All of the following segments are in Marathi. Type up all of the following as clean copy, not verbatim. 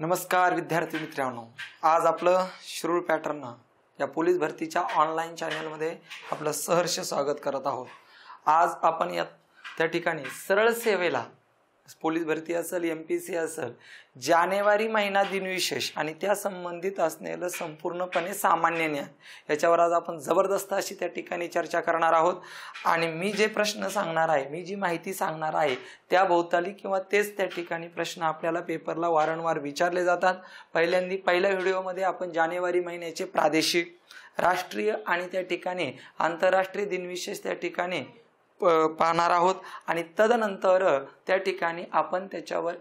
नमस्कार विद्यार्थी मित्रांनो, आज आपलं शिरूर पॅटर्न या पोलीस भरतीच्या ऑनलाईन चॅनलमध्ये आपलं सहर्ष स्वागत करत आहोत। आज आपण त्या ठिकाणी सरळ सेवेला पोलीस भरती असेल, एमपीसी असेल, जानेवारी महिना दिनविशेष आणि त्या संबंधित असलेलं संपूर्णपणे सामान्य ज्ञान याच्यावर आज आपण जबरदस्त अशी त्या ठिकाणी चर्चा करणार आहोत। आणि मी जे प्रश्न सांगणार आहे, मी जी माहिती सांगणार आहे त्या भोवताली किंवा तेच त्या ठिकाणी प्रश्न आपल्याला पेपरला वारंवार विचारले जातात। पहिल्या व्हिडिओमध्ये आपण जानेवारी महिन्याचे प्रादेशिक, राष्ट्रीय आणि त्या ठिकाणी आंतरराष्ट्रीय दिनविशेष त्या ठिकाणी पाहणार आहोत आणि तदनंतर त्या ठिकाणी आपण त्याच्यावर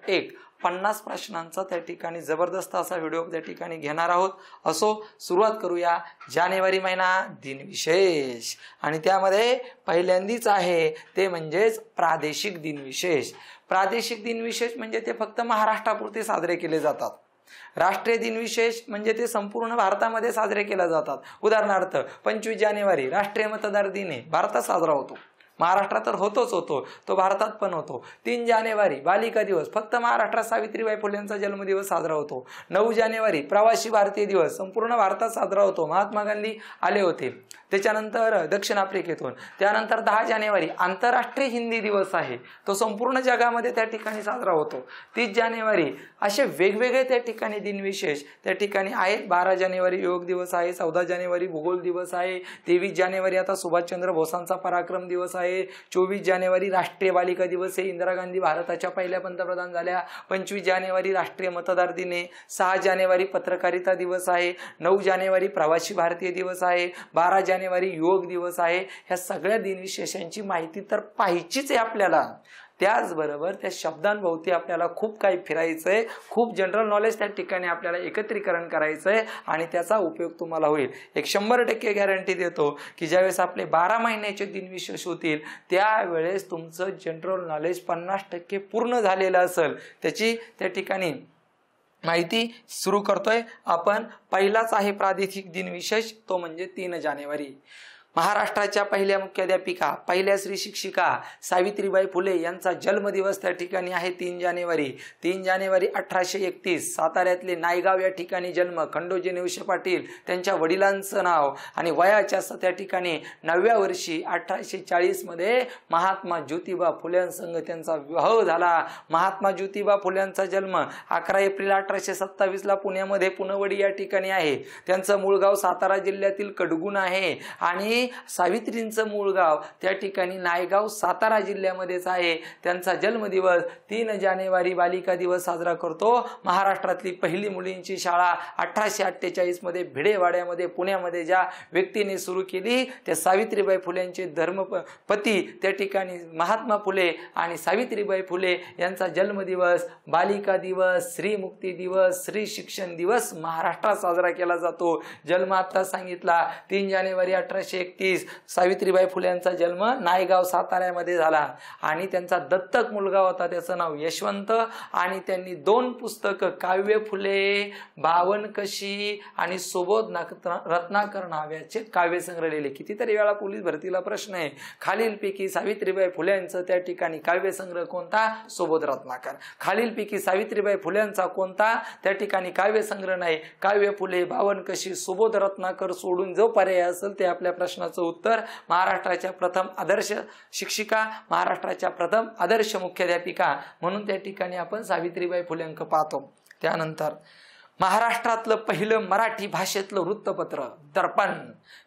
50 प्रश्नांचा त्या ठिकाणी जबरदस्त असा व्हिडिओ त्या ठिकाणी घेणार आहोत। असो, सुरुवात करूया। जानेवारी महिना दिनविशेष आणि त्यामध्ये पहिल्यांदीच आहे ते म्हणजेच प्रादेशिक दिनविशेष। प्रादेशिक दिनविशेष म्हणजे ते फक्त महाराष्ट्रापुरते साजरे केले जातात। राष्ट्रीय दिनविशेष म्हणजे ते संपूर्ण भारतामध्ये साजरे केले जातात। उदाहरणार्थ 25 जानेवारी राष्ट्रीय मतदार दिन आहे, भारतात साजरा होतो। महाराष्ट्रात तर होतोच होतो, तो भारतात पण होतो। 3 जानेवारी बालिका दिवस, फक्त महाराष्ट्रात सावित्रीबाई फुले यांचा जन्मदिवस साजरा होतो। 9 जानेवारी प्रवासी भारतीय दिवस, संपूर्ण भारतात साजरा होतो, महात्मा गांधी आले होते। त्याच्यानंतर दक्षिण आफ्रिकेतून। त्यानंतर 10 जानेवारी आंतरराष्ट्रीय हिंदी दिवस आहे, तो संपूर्ण जगामध्ये त्या ठिकाणी साजरा होतो। 30 जानेवारी असे वेगवेगळे त्या ठिकाणी दिनविशेष त्या ठिकाणी आहेत। 12 जानेवारी योग दिवस आहे, 14 जानेवारी भूगोल दिवस आहे, 23 जानेवारी आता सुभाषचंद्र बोसांचा पराक्रम दिवस आहे, 24 जानेवारी राष्ट्रीय बालिका दिवस आहे, इंदिरा गांधी भारताच्या पहिल्या पंतप्रधान झाल्या, 25 जानेवारी राष्ट्रीय मतदार दिन आहे, 6 जानेवारी पत्रकारिता दिवस आहे, 9 जानेवारी प्रवासी भारतीय दिवस आहे, 12 जानेवारी योग दिवस आहे। ह्या सगळ्या दिनविशेषांची माहिती तर पाहिजेच आहे आपल्याला। त्याचबरोबर त्या शब्दांभोवती आपल्याला खूप काही फिरायचंय, खूप जनरल नॉलेज त्या ठिकाणी आपल्याला एकत्रीकरण करायचंय आणि त्याचा उपयोग तुम्हाला होईल। 100% गॅरंटी देतो की ज्यावेळेस आपले 12 महिन्याचे दिनविशेष होतील त्यावेळेस तुमचं जनरल नॉलेज 50% पूर्ण झालेलं असेल। त्याची त्या ठिकाणी माहिती सुरू करतोय आपण। पहिलाच आहे प्रादेशिक दिनविशेष, तो म्हणजे 3 जानेवारी। महाराष्ट्राच्या पहिल्या मुख्याध्यापिका, पहिल्या श्री शिक्षिका सावित्रीबाई फुले यांचा जन्मदिवस त्या ठिकाणी आहे 3 जानेवारी। 3 जानेवारी 1831 साताऱ्यातले नायगाव या ठिकाणी जन्म, खंडोजी नेवसे पाटील त्यांच्या वडिलांचं नाव। आणि वयाच्या त्या ठिकाणी 9व्या वर्षी 1840 मध्ये महात्मा ज्योतिबा फुल्यांसंग त्यांचा विवाह झाला। महात्मा ज्योतिबा फुल्यांचा जन्म 11 एप्रिल 1827 ला पुण्यामध्ये पुनवडी या ठिकाणी आहे। त्यांचं मूळ गाव सातारा जिल्ह्यातील कडगुण आहे आणि सावित्रींचं मूळ गाव त्या ठिकाणी नायगाव सातारा जिल्ह्यामध्येच आहे। त्यांचा जन्मदिवस 3 जानेवारी बालिका दिवस साजरा करतो। महाराष्ट्रातली पहिली मुलींची शाळा 1848 मध्ये भिडेवाड्यामध्ये पुण्यामध्ये ज्या व्यक्तीने सुरू केली त्या सावित्रीबाई फुलेंचे धर्मपती त्या ठिकाणी महात्मा फुले आणि सावित्रीबाई फुले यांचा जन्मदिवस, बालिका दिवस, स्त्री मुक्ती दिवस, स्त्री शिक्षण दिवस महाराष्ट्रात साजरा केला जातो। जन्म आता सांगितला 3 जानेवारी 1831 सावित्रीबाई फुले यांचा जन्म नायगाव साताऱ्यामध्ये झाला आणि त्यांचा दत्तक मुलगा होता, त्याचं नाव यशवंत। आणि त्यांनी 2 पुस्तकं, काव्य फुले, बावनकशी आणि सुबोध रत्नाकर नावाचे काव्यसंग्रह लिहिले। कितीतरी वेळा पोलीस भरतीला प्रश्न आहे, खालीलपैकी सावित्रीबाई फुले यांचं त्या ठिकाणी काव्यसंग्रह कोणता? सुबोध रत्नाकर। खालीलपैकी सावित्रीबाई फुले यांचा कोणता त्या ठिकाणी काव्यसंग्रह नाही? काव्य फुले, बावनकशी, सुबोध रत्नाकर सोडून जो पर्याय असेल ते आपल्या प्रश्नाचं उत्तर। महाराष्ट्राच्या प्रथम आदर्श शिक्षिका, महाराष्ट्राच्या प्रथम आदर्श मुख्याध्यापिका म्हणून त्या ठिकाणी आपण सावित्रीबाई फुलेंक पाहतो। त्यानंतर महाराष्ट्रातलं पहिलं मराठी भाषेतलं वृत्तपत्र दर्पण,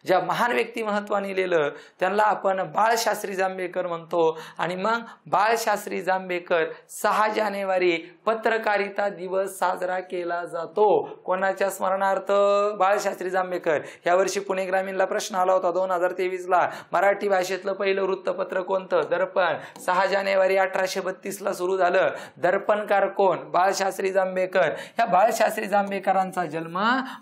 ज्या महान व्यक्तिमत्वाने लिहिलं त्यांना आपण बाळशास्त्री जांभेकर म्हणतो। आणि मग बाळशास्त्री जांभेकर 6 जानेवारी पत्रकारिता दिवस साजरा केला जातो। कोणाच्या स्मरणार्थ? बाळशास्त्री जांभेकर। यावर्षी पुणे ग्रामीणला प्रश्न आला होता 2023 ला, मराठी भाषेतलं पहिलं वृत्तपत्र कोणतं? दर्पण। 6 जानेवारी 1832 ला सुरू झालं। दर्पणकार कोण? बाळशास्त्री जांभेकर। या बाळशास्त्री जांभेकरांचा जन्म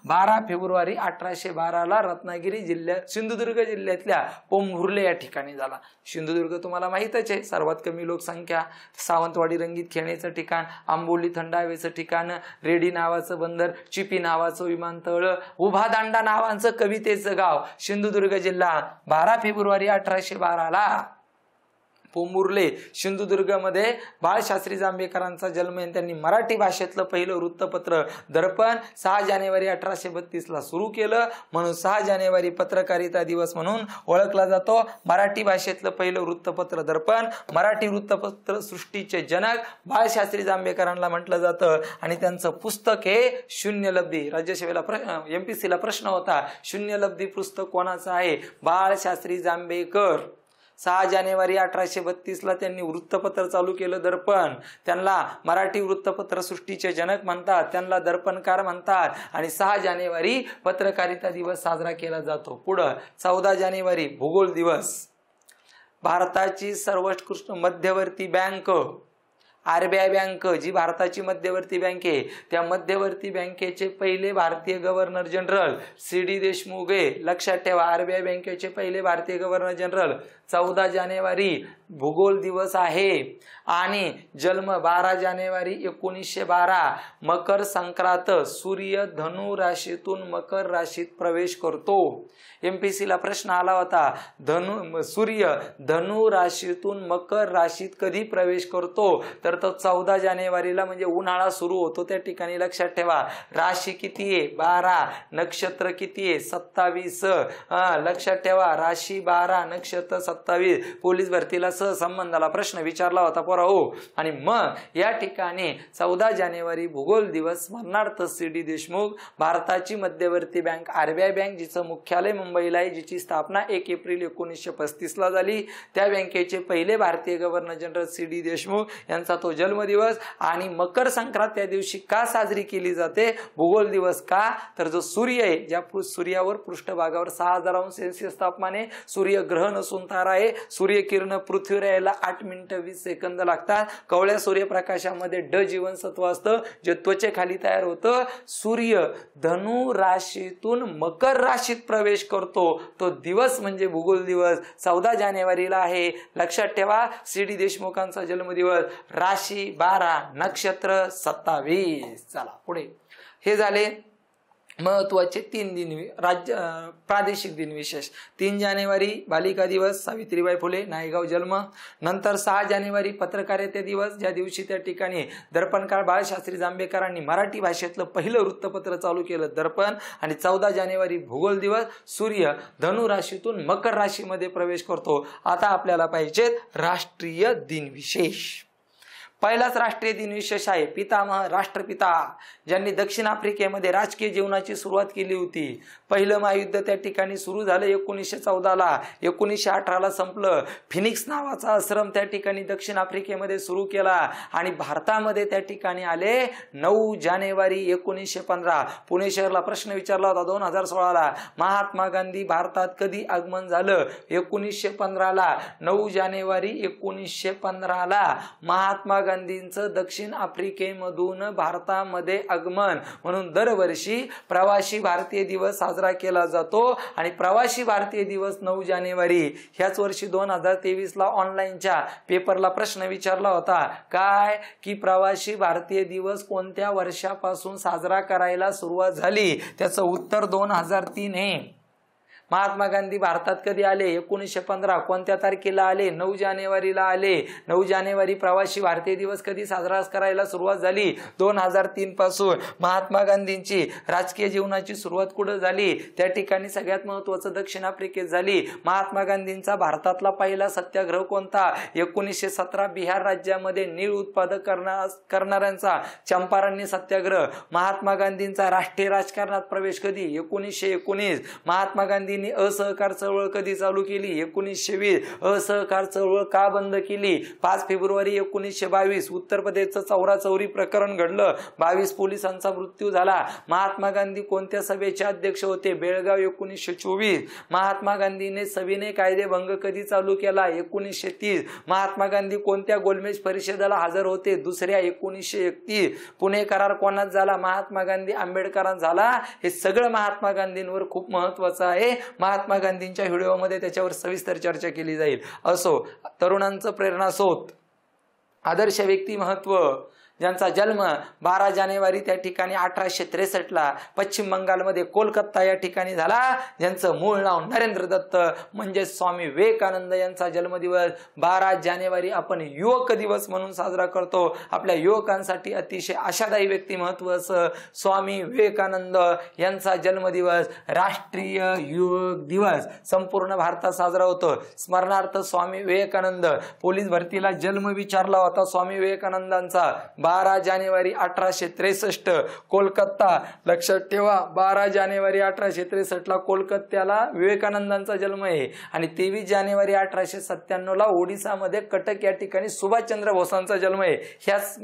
12 फेब्रुवारी 1812 ला रत्नागिरी जिल्ह्यात, सिंधुदुर्ग जिल्ह्यातल्या पोंभुर्ले या ठिकाणी झाला। सिंधुदुर्ग तुम्हाला माहितच आहे, सर्वात कमी लोकसंख्या, सावंतवाडी रंगीत खेळण्याचं ठिकाण, आंबोली थंड हवेचं ठिकाण, रेडी नावाचं बंदर, चिपी नावाचं विमानतळ, उभा दांडा नावाचं कवितेचं गाव, सिंधुदुर्ग जिल्हा। 12 फेब्रुवारी 1812 ला पोमुर्ले सिंधुदुर्गमध्ये बाळशास्त्री जांभेकरांचा जन्म आहे. त्यांनी मराठी भाषेतलं पहिलं वृत्तपत्र दर्पण 6 जानेवारी 1832 ला सुरू केलं, म्हणून 6 जानेवारी पत्रकारिता दिवस म्हणून ओळखला जातो. मराठी भाषेतलं पहिलं वृत्तपत्र दर्पण, मराठी वृत्तपत्र सृष्टीचे जनक बाळशास्त्री जांभेकरांना म्हटलं जातं. आणि त्यांचं पुस्तक हे शून्यलब्धी. राज्यसेवेला MPSC ला प्रश्न होता, शून्यलब्धी पुस्तक कोणाचं आहे? बाळशास्त्री जांभेकर. 6 जानेवारी 1832 ला त्यांनी वृत्तपत्र चालू केलं दर्पण. त्यांना मराठी वृत्तपत्र सृष्टीचे जनक म्हणतात, त्यांना दर्पणकार म्हणतात. आणि 6 जानेवारी पत्रकारिता दिवस साजरा केला जातो. पुढं 14 जानेवारी भूगोल दिवस. भारताची सर्वोत्कृष्ट मध्यवर्ती बँक RBI बँक, जी भारताची मध्यवर्ती बँक आहे, त्या मध्यवर्ती बँकेचे पहिले भारतीय गव्हर्नर जनरल CD देशमुख आहे. लक्षात ठेवा, RBI बँकेचे पहिले भारतीय गव्हर्नर जनरल. 14 जानेवारी भूगोल दिवस आहे. आणि जन्म 12 जानेवारी 1912. मकर संक्रांत, सूर्य धनु राशीतून मकर राशीत प्रवेश करतो. MPSC ला प्रश्न आला होता, सूर्य धनु राशीतून मकर राशीत कधी प्रवेश करतो? तर तो 14 जानेवारीला, म्हणजे उन्हाळा सुरू होतो त्या ठिकाणी. लक्षात ठेवा, राशी किती आहे? 12. नक्षत्र किती आहे? 27. लक्षात ठेवा, राशी 12, नक्षत्र 27. पोलीस भरतीला सहसंबंधाला प्रश्न विचारला होता पोराओ. आणि मग या ठिकाणी 14 जानेवारी भूगोल दिवस स्मरणार्थ CD देशमुख, भारताची मध्यवर्ती बँक RBI बँक, जिचं मुख्यालय मुंबईला आहे, जिची स्थापना 1 एप्रिल 1935 ला झाली, त्या बँकेचे पहिले भारतीय गव्हर्नर जनरल CD देशमुख यांचा तो जन्मदिवस. आणि मकर संक्रांत त्या दिवशी का साजरी केली जाते? भूगोल दिवस का? तर जो सूर्य आहे, ज्या सूर्यावर पृष्ठभागावर 6000 अंश सेल्सिअस तापमान आहे, सूर्य ग्रह नसून तारा आहे, सूर्यकिरण पृथ्वीवर यायला 8 मिनिटं 20 सेकंद लागतात. कवळ्या सूर्यप्रकाशामध्ये ड जीवनसत्व असतं, जे त्वचेखाली तयार होतं. सूर्य धनु राशीतून मकर राशीत प्रवेश करतो, तो दिवस म्हणजे भूगोल दिवस 14 जानेवारीला आहे. लक्षात ठेवा, CD देशमुखांचा जन्मदिवस. राशी 12, नक्षत्र 27. चला पुढे. हे झाले महत्वाचे 3 दिन, प्रादेशिक दिन विशेष. 3 जानेवारी बालिका दिवस, सावित्रीबाई फुले, नायगाव जन्म. नंतर 6 जानेवारी पत्रकारिता दिवस, ज्या दिवशी त्या ठिकाणी दर्पणकार बाळशास्त्री जांभेकरांनी मराठी भाषेतलं पहिलं वृत्तपत्र चालू केलं दर्पण. आणि 14 जानेवारी भूगोल दिवस, सूर्य धनु राशीतून मकर राशीमध्ये प्रवेश करतो. आता आपल्याला पाहिजे राष्ट्रीय दिन विशेष. पहिलाच राष्ट्रीय दिन विशेष आहे पितामह राष्ट्रपिता, ज्यांनी दक्षिण आफ्रिकेमध्ये राजकीय जीवनाची सुरुवात केली होती. पहिलं महायुद्ध त्या ठिकाणी सुरू झालं 1914 ला, 1918 ला संपलं. फिनिक्स नावाचा आश्रम त्या ठिकाणी दक्षिण आफ्रिकेमध्ये सुरू केला. आणि भारतामध्ये त्या ठिकाणी आले 9 जानेवारी 1915. पुणे शहरला प्रश्न विचारला होता 2016 ला, महात्मा गांधी भारतात कधी आगमन झालं? 1915 ला. 9 जानेवारी 1915 ला महात्मा गांधींचं दक्षिण आफ्रिकेमधून भारतामध्ये आगमन. म्हणून दरवर्षी प्रवासी भारतीय दिवस साजरा केला जातो. आणि प्रवासी भारतीय दिवस 9 जानेवारी. ह्याच वर्षी 2023 ला ऑनलाईनच्या पेपरला प्रश्न विचारला होता, काय की प्रवासी भारतीय दिवस कोणत्या वर्षापासून साजरा करायला सुरुवात झाली? त्याचं उत्तर 2003 आहे. महात्मा गांधी भारतात कधी आले? 1915. कोणत्या तारखेला आले? 9 जानेवारीला आले. 9 जानेवारी प्रवासी भारतीय दिवस कधी साजरा करायला सुरुवात झाली? 2003 पासून. महात्मा गांधींची राजकीय जीवनाची सुरुवात कुठे झाली? त्या ठिकाणी सगळ्यात महत्वाचं दक्षिण आफ्रिकेत झाली. महात्मा गांधींचा भारतातला पहिला सत्याग्रह कोणता? 1917 बिहार राज्यामध्ये नीळ उत्पादक करणाऱ्यांचा चंपारण्य सत्याग्रह. महात्मा गांधींचा राष्ट्रीय राजकारणात प्रवेश कधी? 1919. महात्मा गांधींनी असहकार चळवळ कधी चालू केली? 1920. असहकार चळवळ का बंद केली? 5 फेब्रुवारी 1922 उत्तर प्रदेशचं चौराचौरी प्रकरण घडलं, 22 पोलिसांचा मृत्यू झाला. महात्मा गांधी कोणत्या सभेचे अध्यक्ष होते? बेळगाव 1924. महात्मा गांधीने सविनय कायदेभंग कधी चालू केला? 1930. महात्मा गांधी कोणत्या गोलमेज परिषदेला हजर होते? दुसऱ्या 1931. पुणे करार कोणात झाला? महात्मा गांधी आंबेडकरांचा झाला. हे सगळं महात्मा गांधींवर खूप महत्वाचं आहे. महात्मा गांधींच्या व्हिडिओमध्ये त्याच्यावर सविस्तर चर्चा केली जाईल. असो, तरुणांचं प्रेरणास्रोत, आदर्श व्यक्तिमत्व, ज्यांचा जन्म 12 जानेवारी त्या ठिकाणी 1863ला पश्चिम बंगालमध्ये कोलकाता या ठिकाणी झाला, ज्यांचं मूळ नाव नरेंद्र दत्त म्हणजे स्वामी विवेकानंद यांचा जन्मदिवस 12 जानेवारी आपण युवक दिवस म्हणून साजरा करतो। आपल्या युवकांसाठी अतिशय आशादायी व्यक्तिमत्व असं स्वामी विवेकानंद यांचा जन्मदिवस राष्ट्रीय युवक दिवस संपूर्ण भारतात साजरा होतो। स्मरणार्थ स्वामी विवेकानंद पोलीस भरतीला जन्म विचारला होता स्वामी विवेकानंदांचा 12 जानेवारी 1863 कोलकाता। लक्षात ठेवा 12 जानेवारी 1863ला कोलकात्याला विवेकानंदांचा जन्म आहे आणि 23 जानेवारी 1897ला ओडिसामध्ये कटक या ठिकाणी सुभाषचंद्र बोसांचा जन्म आहे। ह्याच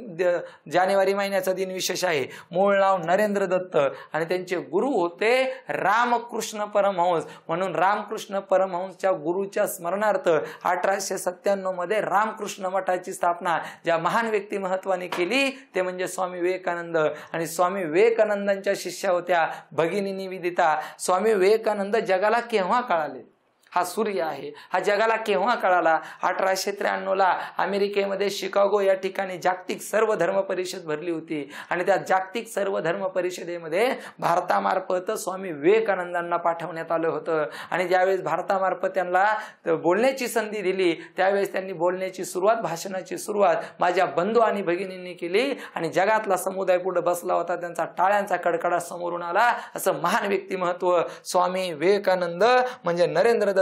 जानेवारी महिन्याचा दिन विशेष आहे। मूळ नाव नरेंद्र दत्त आणि त्यांचे गुरु होते रामकृष्ण परमहंस, म्हणून रामकृष्ण परमहंसच्या गुरुच्या स्मरणार्थ 1897 मध्ये रामकृष्ण मठाची स्थापना ज्या महान व्यक्तिमत्वाने केली ते म्हणजे स्वामी विवेकानंद। आणि स्वामी विवेकानंदांच्या शिष्या होत्या भगिनी निवेदिता। स्वामी विवेकानंद जगाला केव्हा कळाले? हा सूर्य आहे, हा जगाला केव्हा कळाला? 1893ला अमेरिकेमध्ये शिकागो या ठिकाणी जागतिक सर्व धर्म परिषद भरली होती आणि त्या जागतिक सर्व धर्म परिषदेमध्ये भारतामार्फत स्वामी विवेकानंदांना पाठवण्यात आलं होतं। आणि ज्यावेळेस भारतामार्फत त्यांना बोलण्याची संधी दिली त्यावेळेस त्यांनी बोलण्याची सुरुवात, भाषणाची सुरुवात माझ्या बंधू आणि भगिनींनी केली आणि जगातला समुदाय पुढे बसला होता, त्यांचा टाळ्यांचा कडकडाट समोरून आला। असं महान व्यक्तिमत्व स्वामी विवेकानंद म्हणजे नरेंद्र दत्त।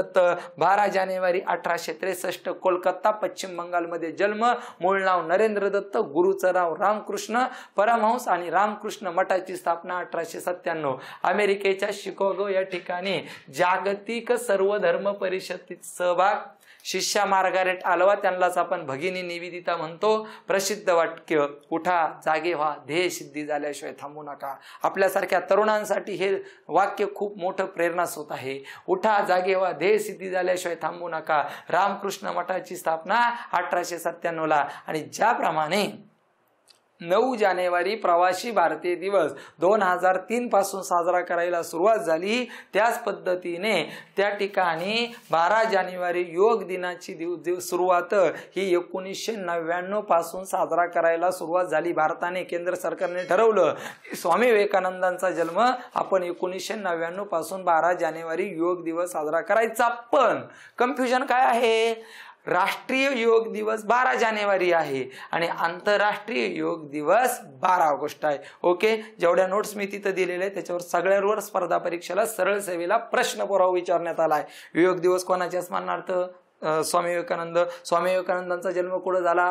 12 जानेवारी 1863 कोलकाता पश्चिम बंगालमध्ये जन्म। मूळ नाव नरेंद्र दत्त, गुरुचं नाव रामकृष्ण परमहंस आणि रामकृष्ण मठाची स्थापना 1897। अमेरिकेच्या शिकागो या ठिकाणी जागतिक सर्व धर्म परिषदेत सहभाग। शिष्या मार्गारेट आल्वा, त्यांनाच आपण भगिनी निवेदिता म्हणतो। प्रसिद्ध वाक्य उठा जागे व्हा, ध्येय सिद्धी झाल्याशिवाय थांबू नका। आपल्यासारख्या तरुणांसाठी हे वाक्य खूप मोठं प्रेरणास्रोत आहे। उठा जागे व्हा, ध्येय सिद्धी झाल्याशिवाय थांबू नका। रामकृष्ण मठाची स्थापना 1897ला। आणि ज्याप्रमाणे 9 जानेवारी प्रवासी भारतीय दिवस 2003 पासून साजरा करायला सुरुवात झाली, त्याच पद्धतीने त्या ठिकाणी 12 जानेवारी योग दिनाची सुरुवात ही 1999 पासून साजरा करायला सुरुवात झाली। भारताने, केंद्र सरकारने ठरवलं स्वामी विवेकानंदांचा जन्म आपण 1999 पासून 12 जानेवारी योग दिवस साजरा करायचा। पण कन्फ्युजन काय आहे? राष्ट्रीय योग दिवस 12 जानेवारी आहे आणि आंतरराष्ट्रीय योग दिवस 12 ऑगस्ट आहे। ओके, जेवढ्या नोट्स मी तिथे दिलेल्या आहेत त्याच्यावर सगळ्यांवर स्पर्धा परीक्षेला सरळ सेवेला प्रश्न पुरावा विचारण्यात आलाय। योग दिवस कोणाच्या स्मरणार्थ? स्वामी विवेकानंद। स्वामी विवेकानंदांचा जन्म कुठे झाला?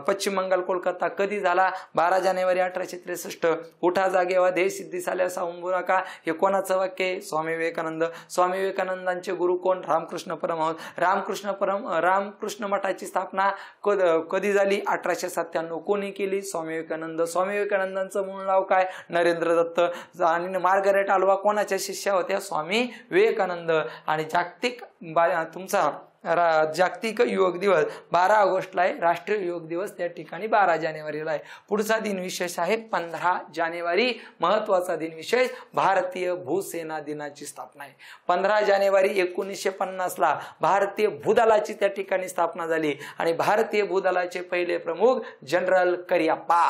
पश्चिम बंगाल कोलकाता। कधी झाला? 12 जानेवारी 1863। उठा जागे व्हा, ध्येय सिद्धी झाल्यास थांबू नका, हे कोणाचं वाक्य आहे? स्वामी विवेकानंद। स्वामी विवेकानंदांचे गुरु कोण? रामकृष्ण परमहंस। रामकृष्ण मठाची स्थापना कधी झाली? 1897। कोणी केली? स्वामी विवेकानंद। स्वामी विवेकानंदांचं मूळ नाव काय? नरेंद्र दत्त। आणि मार्गारेट आल्वा कोणाच्या शिष्या होत्या? स्वामी विवेकानंद। आणि जागतिक योग दिवस 12 ऑगस्टला आहे, राष्ट्रीय योग दिवस त्या ठिकाणी 12 जानेवारीला आहे। पुढचा दिन विशेष आहे 15 जानेवारी, महत्वाचा दिन विशेष भारतीय भूसेना दिनाची स्थापना आहे। 15 जानेवारी 1950ला भारतीय भूदलाची त्या ठिकाणी स्थापना झाली आणि भारतीय भूदलाचे पहिले प्रमुख जनरल करिअप्पा।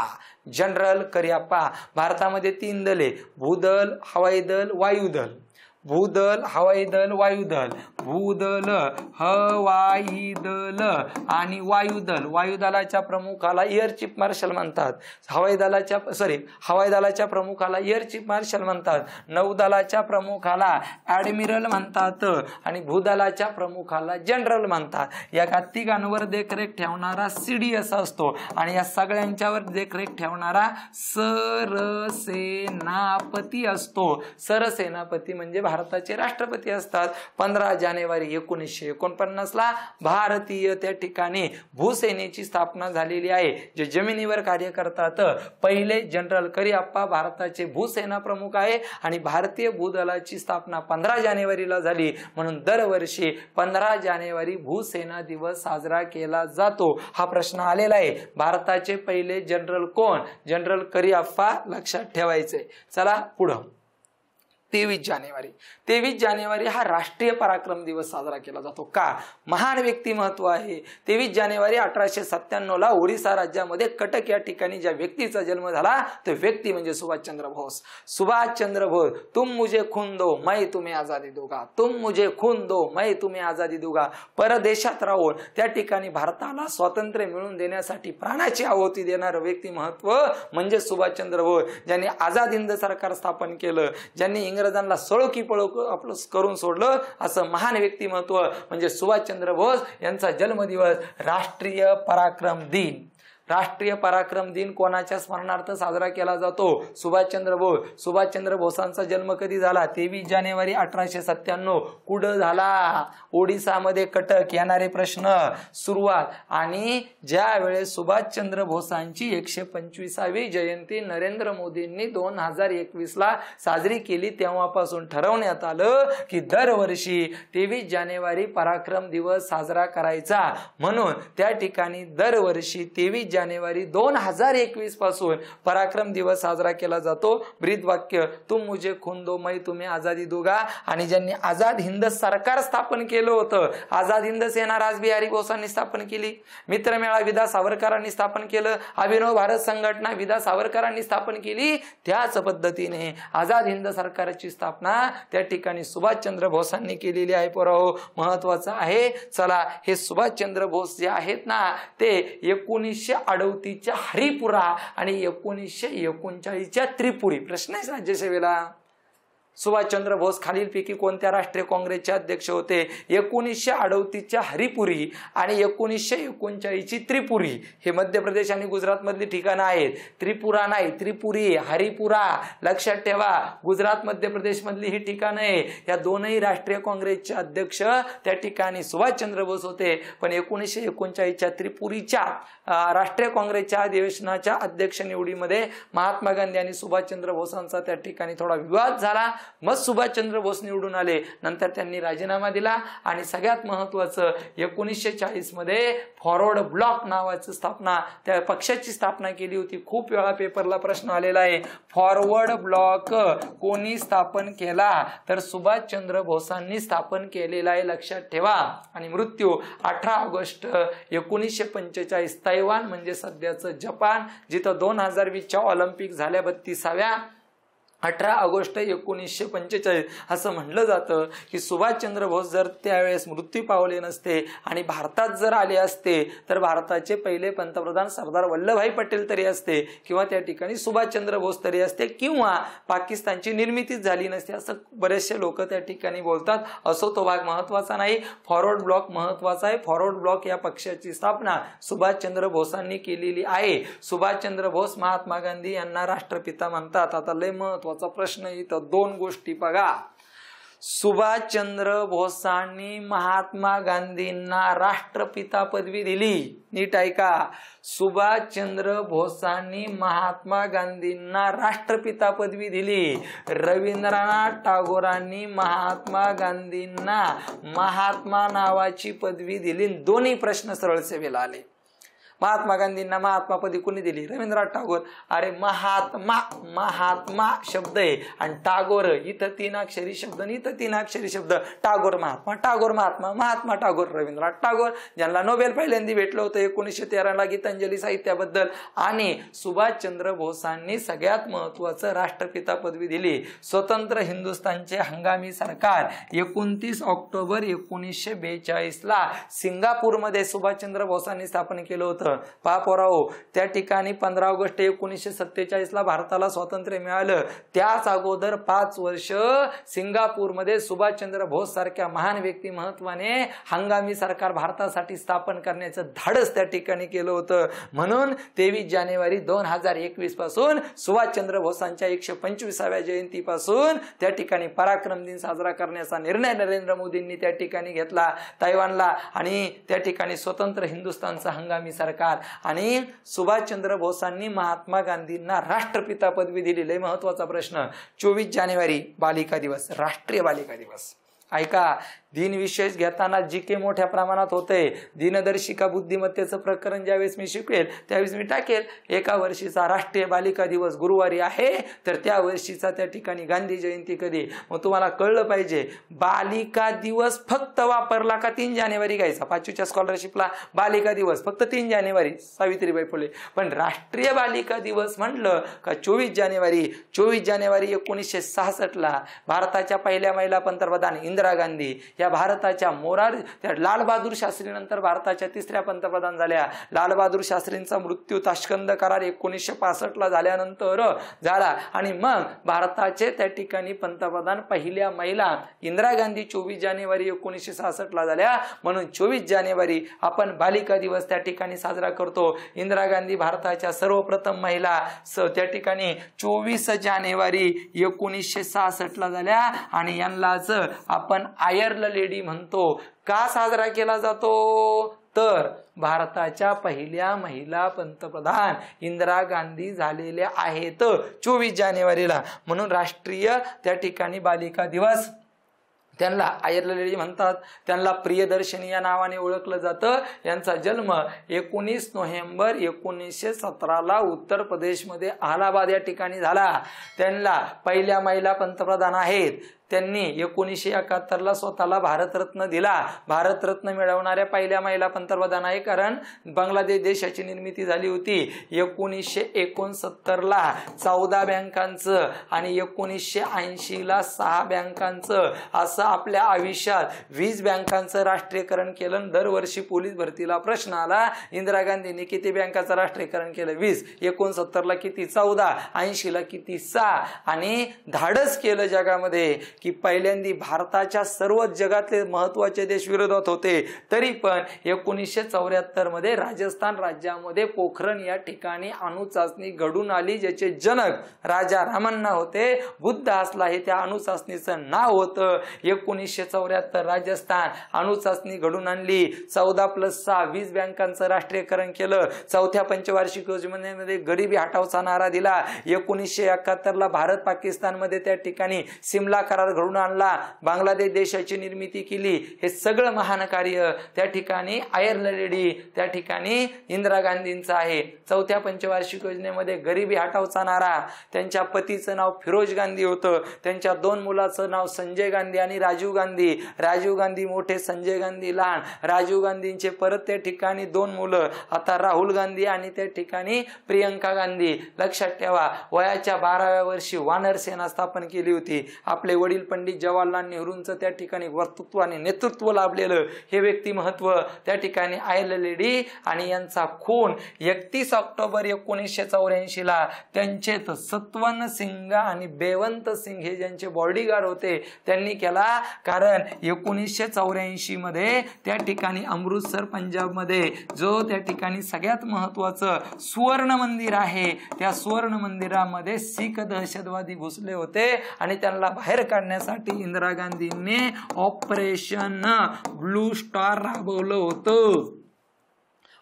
जनरल करिअप्पा। भारतामध्ये 3 दले, भूदल, हवाई दल, वायुदल। भूदल, हवाई दल, वायुदल। भूदल, हवाई दल आणि वायुदल। वायुदलाच्या प्रमुखाला एअर चीफ मार्शल म्हणतात। हवाई दलाच्या प्रमुखाला एअर चीफ मार्शल म्हणतात। नौदलाच्या प्रमुखाला ॲडमिरल म्हणतात आणि भूदलाच्या प्रमुखाला जनरल म्हणतात। या तिघांवर देखरेख ठेवणारा सीडीएस असतो आणि या सगळ्यांच्यावर देखरेख ठेवणारा सरसेनापती असतो। सरसेनापती म्हणजे भारताचे राष्ट्रपती असतात। 15 जानेवारी 1949ला भारतीय त्या ठिकाणी भूसेनेची स्थापना झालेली आहे, जे जमिनीवर कार्य करतात। पहिले जनरल करिअप्पा भारताचे भूसेना प्रमुख आहे आणि भारतीय भूदलाची स्थापना 15 जानेवारीला झाली, म्हणून दरवर्षी 15 जानेवारी भूसेना दिवस साजरा केला जातो। हा प्रश्न आलेला आहे। भारताचे पहिले जनरल कोण? जनरल करिअप्पा, लक्षात ठेवायचंय। चला पुढं। 23 जानेवारी हा राष्ट्रीय पराक्रम दिवस साजरा केला जातो का? महान व्यक्तिमत्व आहे. 23 जानेवारी 1897 ला ओडिसा राज्यामध्ये कटक या ठिकाणी ज्या व्यक्तीचा जन्म झाला तो व्यक्ती म्हणजे सुभाषचंद्र बोस. सुभाषचंद्र बोस, तुम मुझे खून दो मैं तुम्हें आजादी दूंगा, तुम मुझे खून दो मैं तुम्हें आजादी दूंगा. परदेशात राहून त्या ठिकाणी भारताला स्वातंत्र्य मिळवून देण्यासाठी प्राणाची आहुती देणारं व्यक्तिमत्व म्हणजे सुभाषचंद्र बोस, ज्यांनी आझाद हिंद सरकार स्थापन केलं, ज्यांनी इंग्रजांना सळो की पळो आपलं करून सोडलं, असं महान व्यक्तिमत्व म्हणजे सुभाषचंद्र बोस यांचा जन्मदिवस राष्ट्रीय पराक्रम दिन. राष्ट्रीय पराक्रम दिन कोणाच्या स्मरणार्थ साजरा केला जातो? सुभाषचंद्र बोस. सुभाषचंद्र बोसांचा जन्म कधी झाला? 23 जानेवारी 1897. कुठं झाला? ओडिसामध्ये कटक. येणारे प्रश्न सुरुवात. आणि ज्या वेळेस सुभाषचंद्र बोसांची 125वी जयंती नरेंद्र मोदींनी 2021 ला साजरी केली तेव्हापासून ठरवण्यात आलं की दरवर्षी 23 जानेवारी पराक्रम दिवस साजरा करायचा. म्हणून त्या ठिकाणी दरवर्षी 23 जानेवारी 2021 पासून पराक्रम दिवस साजरा केला जातो. ब्रीदवाक्य तुम मुझे खून दो मैं तुम्हें आजादी दूंगा. आणि ज्यांनी आझाद हिंद सरकार स्थापन केलं होतं, आझाद हिंद सेना रासबिहारी बोसांनी स्थापन केली, मित्रमेळा विदा सावरकरांनी स्थापन केलं, अभिनव भारत संघटना विदा सावरकरांनी स्थापन केली, त्याच पद्धतीने आझाद हिंद सरकारची स्थापना त्या ठिकाणी सुभाषचंद्र बोसांनी केलेली आहे. पोरांनो, महत्वाचं आहे. चला, हे सुभाषचंद्र बोस जे आहेत ना ते 1938च्या हरिपुरा आणि 1939च्या त्रिपुरी. प्रश्न आहे राज्यसेवेला. सुभाषचंद्र बोस खालीलपैकी कोणत्या राष्ट्रीय काँग्रेसचे अध्यक्ष होते? 1938च्या हरिपुरी आणि 1939ची त्रिपुरी. हे मध्य प्रदेश आणि गुजरात मधली ठिकाणं आहेत. त्रिपुरा नाही, त्रिपुरी, हरिपुरा. लक्षात ठेवा, गुजरात मध्य प्रदेश मधली ही ठिकाणं आहे. या दोनही राष्ट्रीय काँग्रेसचे अध्यक्ष त्या ठिकाणी सुभाषचंद्र बोस होते. पण 1939च्या त्रिपुरीच्या राष्ट्रीय काँग्रेसच्या अधिवेशनाच्या अध्यक्ष निवडीमध्ये महात्मा गांधी आणि सुभाषचंद्र बोसांचा त्या ठिकाणी थोडा विवाद झाला. मग सुभाषचंद्र बोस निवडून आले. नंतर त्यांनी राजीनामा दिला आणि सगळ्यात महत्वाचं 1940 मध्ये फॉरवर्ड ब्लॉक नावाची स्थापना, त्या पक्षाची स्थापना केली होती. खूप वेळा पेपरला प्रश्न आलेला आहे. फॉरवर्ड ब्लॉक कोणी स्थापन केला? तर सुभाषचंद्र बोसांनी स्थापन केलेला आहे. लक्षात ठेवा. आणि मृत्यू 18 ऑगस्ट 1945 तैवान म्हणजे सध्याचं जपान, जिथं 2020च्या ऑलिम्पिक झाल्या 32व्या 18 ऑगस्ट 1945 असं म्हणलं जातं की सुभाषचंद्र बोस जर त्यावेळेस मृत्यू पावले नसते आणि भारतात जर आले असते तर भारताचे पहिले पंतप्रधान सरदार वल्लभभाई पटेल तरी असते किंवा त्या ठिकाणी सुभाषचंद्र बोस तरी असते किंवा पाकिस्तानची निर्मितीच झाली नसते, असं बरेचसे लोक त्या ठिकाणी बोलतात. असो, तो भाग महत्वाचा नाही. फॉरवर्ड ब्लॉक महत्वाचा आहे. फॉरवर्ड ब्लॉक या पक्षाची स्थापना सुभाषचंद्र बोसांनी केलेली आहे. सुभाषचंद्र बोस महात्मा गांधी यांना राष्ट्रपिता म्हणतात. आता लय महत्वाचा प्रश्न इथं 2 गोष्टी बघा. सुभाषचंद्र बोसांनी महात्मा गांधींना राष्ट्रपिता पदवी दिली. नीट ऐका. सुभाषचंद्र बोसांनी महात्मा गांधींना राष्ट्रपिता पदवी दिली. रवींद्रनाथ टागोरांनी महात्मा गांधींना महात्मा नावाची पदवी दिली. दोन्ही प्रश्न सरळ सेवेला आले. महात्मा गांधींना महात्मा पदवी कोणी दिली? रवींद्रनाथ टागोर. अरे महात्मा, महात्मा शब्द आहे आणि टागोर इथं 3 अक्षरी शब्द आणि इथं 3 अक्षरी शब्द. टागोर महात्मा, टागोर महात्मा, महात्मा टागोर, रवींद्रनाथ टागोर, ज्यांना नोबेल पहिल्यांदा भेटलं होतं 1913 ला गीतांजली साहित्याबद्दल. आणि सुभाषचंद्र बोसांनी सगळ्यात महत्वाचं राष्ट्रपिता पदवी दिली. स्वतंत्र हिंदुस्थानचे हंगामी सरकार 29 ऑक्टोबर 1942 ला सिंगापूरमध्ये सुभाषचंद्र बोसांनी स्थापन केलं होतं. पोराओ, त्या ठिकाणी 15 ऑगस्ट 1947 ला भारताला स्वातंत्र्य मिळालं. त्याच अगोदर 5 वर्ष सिंगापूरमध्ये सुभाषचंद्र बोस सारख्या महान व्यक्तिमत्वाने हंगामी सरकार भारतासाठी स्थापन करण्याचं धाडस त्या ठिकाणी केलं होतं. म्हणून 23 जानेवारी 2021 पासून सुभाषचंद्र बोसांच्या 125व्या जयंतीपासून त्या ठिकाणी पराक्रम दिन साजरा करण्याचा निर्णय नरेंद्र मोदींनी त्या ठिकाणी घेतला. तैवानला आणि त्या ठिकाणी स्वतंत्र हिंदुस्थानचा हंगामी सरकार आणि सुभाषचंद्र बोसांनी महात्मा गांधींना राष्ट्रपिता पदवी दिली. लय महत्वाचा प्रश्न. 24 जानेवारी बालिका दिवस, राष्ट्रीय बालिका दिवस. ऐका, दिनविशेष घेताना जीके मोठ्या प्रमाणात होतंय. दिनदर्शिका बुद्धिमत्तेचं प्रकरण ज्यावेळेस मी शिकवेल त्यावेळेस मी टाकेल. एका वर्षीचा राष्ट्रीय बालिका दिवस गुरुवारी आहे, तर त्या वर्षीचा त्या ठिकाणी गांधी जयंती कधी. मग तुम्हाला कळलं पाहिजे बालिका दिवस फक्त वापरला का 3 जानेवारी घ्यायचा. 5वीच्या स्कॉलरशिपला बालिका दिवस फक्त 3 जानेवारी सावित्रीबाई फुले. पण राष्ट्रीय बालिका दिवस म्हटलं का 24 जानेवारी. 24 जानेवारी 1966ला भारताच्या पहिल्या महिला पंतप्रधान इंदिरा गांधी या भारताच्या त्या लालबहादूर शास्त्री नंतर भारताच्या 3ऱ्या पंतप्रधान झाल्या. लालबहादूर शास्त्रींचा मृत्यू ताशकंद करार 1965ला झाल्यानंतर झाला आणि मग भारताचे त्या ठिकाणी पंतप्रधान पहिल्या महिला इंदिरा गांधी 24 जानेवारी 1966ला झाल्या. म्हणून 24 जानेवारी आपण बालिका दिवस त्या ठिकाणी साजरा करतो. इंदिरा गांधी भारताच्या सर्वप्रथम महिला त्या ठिकाणी 24 जानेवारी 1966ला झाल्या आणि यांनाच आपण आयर्ल लेडी म्हणतो. का साजरा केला जातो तर भारताच्या पहिल्या महिला पंतप्रधान इंदिरा गांधी झालेल्या आहेत 24 जानेवारीला. म्हणून राष्ट्रीय त्या ठिकाणी बालिका दिवस त्यांना आयर्ल लेडी म्हणतात. त्यांना प्रियदर्शनी या नावाने ओळखलं जातं. यांचा जन्म 19 नोव्हेंबर 1917ला उत्तर प्रदेशमध्ये अलाहाबाद या ठिकाणी झाला. त्यांना पहिल्या महिला पंतप्रधान आहेत. त्यांनी 1971ला स्वतःला भारतरत्न दिला. भारतरत्न मिळवणाऱ्या पहिल्या महिला पंतप्रधान आहे, कारण बांगलादेश देशाची निर्मिती झाली होती 1969ला 14 बँकांचं आणि 1980ला 6 बँकांचं असं आपल्या आयुष्यात 20 बँकांचं राष्ट्रीयकरण केलं. दरवर्षी पोलीस भरतीला प्रश्न आला इंदिरा गांधींनी किती बँकाचं राष्ट्रीयकरण केलं 20. 69ला किती 14, 80ला किती 6. आणि धाडस केलं जगामध्ये की पहिल्यांदी भारताच्या सर्व जगातले महत्वाचे देश विरोधात होते. तरी पण 1974 मध्ये राजस्थान राज्यामध्ये पोखरण या ठिकाणी अणुचाचणी घडून आली, ज्याचे जनक राजा रामन्ना होते. बुद्ध असला हे त्या अणुचाचणीचं नाव होतं. 1974 राजस्थान अणुचाचणी घडून आणली. 14+6 20 बँकांचं राष्ट्रीयकरण केलं. 4थ्या पंचवार्षिक योजनेमध्ये गरिबी हटावचा नारा दिला. 1971ला भारत पाकिस्तानमध्ये त्या ठिकाणी सिमला करार घडून आणला. बांगलादेश देशाची निर्मिती केली. हे सगळं महान कार्य त्या ठिकाणी आयर्ल लेडी त्या ठिकाणी इंदिरा गांधींचं आहे. 4थ्या पंचवार्षिक योजनेमध्ये गरिबी हटावचा नारा. त्यांच्या पतीचं नाव फिरोज गांधी होतं. त्यांच्या 2 मुलाचं नाव संजय गांधी आणि राजीव गांधी. राजीव गांधी मोठे, संजय गांधी लहान. राजीव गांधींचे परत त्या ठिकाणी 2 मुलं, आता राहुल गांधी आणि त्या ठिकाणी प्रियंका गांधी. लक्षात ठेवा वयाच्या 12व्या वर्षी वानर सेना स्थापन केली होती. आपले वडील पंडित जवाहरलाल नेहरूंचं त्या ठिकाणी वर्तृत्व आणि नेतृत्व लाभलेलं हे व्यक्तिमत्व त्या ठिकाणी आयर्ल लेडी. आणि यांचा खून 31 ऑक्टोबर 1984ला त्यांचे सतवंत सिंग आणि बेवंत सिंग हे ज्यांचे बॉडीगार्ड होते त्यांनी केला. कारण 1984 मध्ये त्या ठिकाणी अमृतसर पंजाब मध्ये जो त्या ठिकाणी सगळ्यात महत्वाचं सुवर्ण मंदिर आहे, त्या सुवर्ण मंदिरामध्ये शीख दहशतवादी घुसले होते आणि त्यांना बाहेर काढण्यासाठी इंदिरा गांधींनी ऑपरेशन ब्लू स्टार राबवलं होतं.